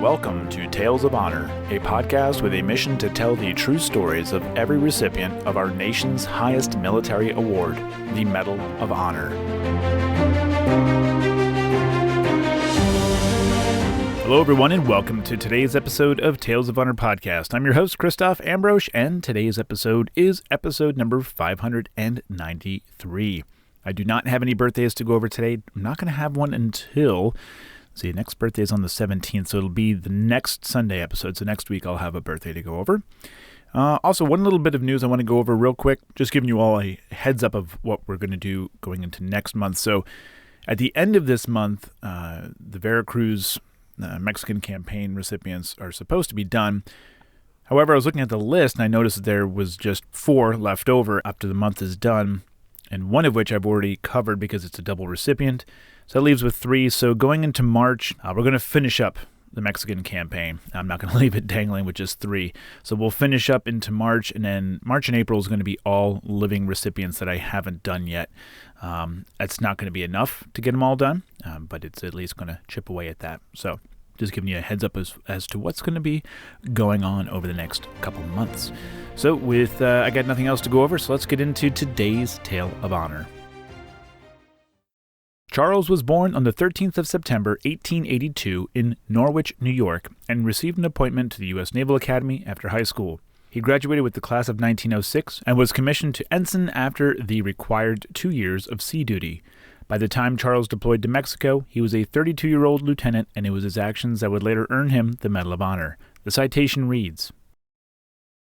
Welcome to Tales of Honor, a podcast with a mission to tell the true stories of every recipient of our nation's highest military award, the Medal of Honor. Hello, everyone, and welcome to today's episode of Tales of Honor podcast. I'm your host, Christoph Ambrosch, and today's episode is episode number 593. I do not have any birthdays to go over today. I'm not going to have one until, the next birthday is on the 17th, so it'll be the next Sunday episode. So next week I'll have a birthday to go over. Also, one little bit of news I want to go over real quick, just giving you all a heads up of what we're going to do going into next month. So at the end of this month, the Veracruz Mexican campaign recipients are supposed to be done. However, I was looking at the list and I noticed that there was just 4 left over after the month is done, and one of which I've already covered because it's a double recipient. So that leaves with 3. So going into March, we're going to finish up the Mexican campaign. I'm not going to leave it dangling with just 3. So we'll finish up into March, and then March and April is going to be all living recipients that I haven't done yet. That's not going to be enough to get them all done, but it's at least going to chip away at that. So just giving you a heads up as to what's going to be going on over the next couple months. So with I got nothing else to go over, so let's get into today's Tale of Honor. Charles was born on the 13th of September, 1882 in Norwich, New York, and received an appointment to the U.S. Naval Academy after high school. He graduated with the class of 1906 and was commissioned to ensign after the required 2 years of sea duty. By the time Charles deployed to Mexico, he was a 32-year-old lieutenant, and it was his actions that would later earn him the Medal of Honor. The citation reads,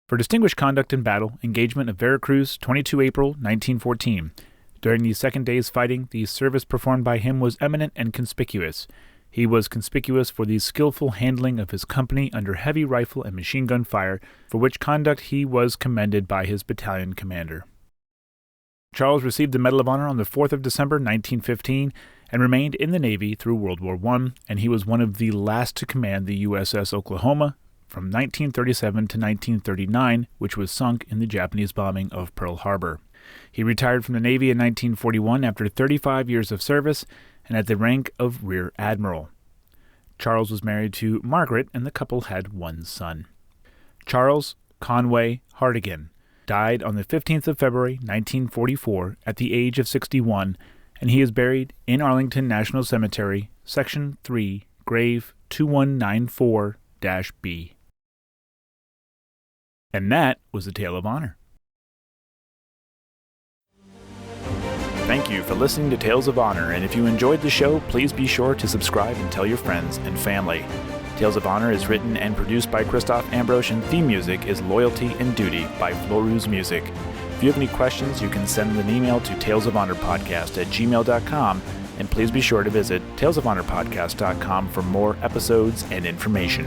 "For distinguished conduct in battle, engagement of Veracruz, 22 April, 1914. During the second day's fighting, the service performed by him was eminent and conspicuous. He was conspicuous for the skillful handling of his company under heavy rifle and machine gun fire, for which conduct he was commended by his battalion commander." Charles received the Medal of Honor on the 4th of December, 1915, and remained in the Navy through World War I, and he was one of the last to command the USS Oklahoma from 1937 to 1939, which was sunk in the Japanese bombing of Pearl Harbor. He retired from the Navy in 1941 after 35 years of service and at the rank of Rear Admiral. Charles was married to Margaret, and the couple had 1 son. Charles Conway Hartigan died on the 15th of February, 1944, at the age of 61, and he is buried in Arlington National Cemetery, Section 3, Grave 2194-B. And that was the Tale of Honor. Thank you for listening to Tales of Honor, and if you enjoyed the show, please be sure to subscribe and tell your friends and family. Tales of Honor is written and produced by Christoph Ambrosch, and theme music is Loyalty and Duty by Floruz Music. If you have any questions, you can send an email to talesofhonorpodcast@gmail.com, and please be sure to visit talesofhonorpodcast.com for more episodes and information.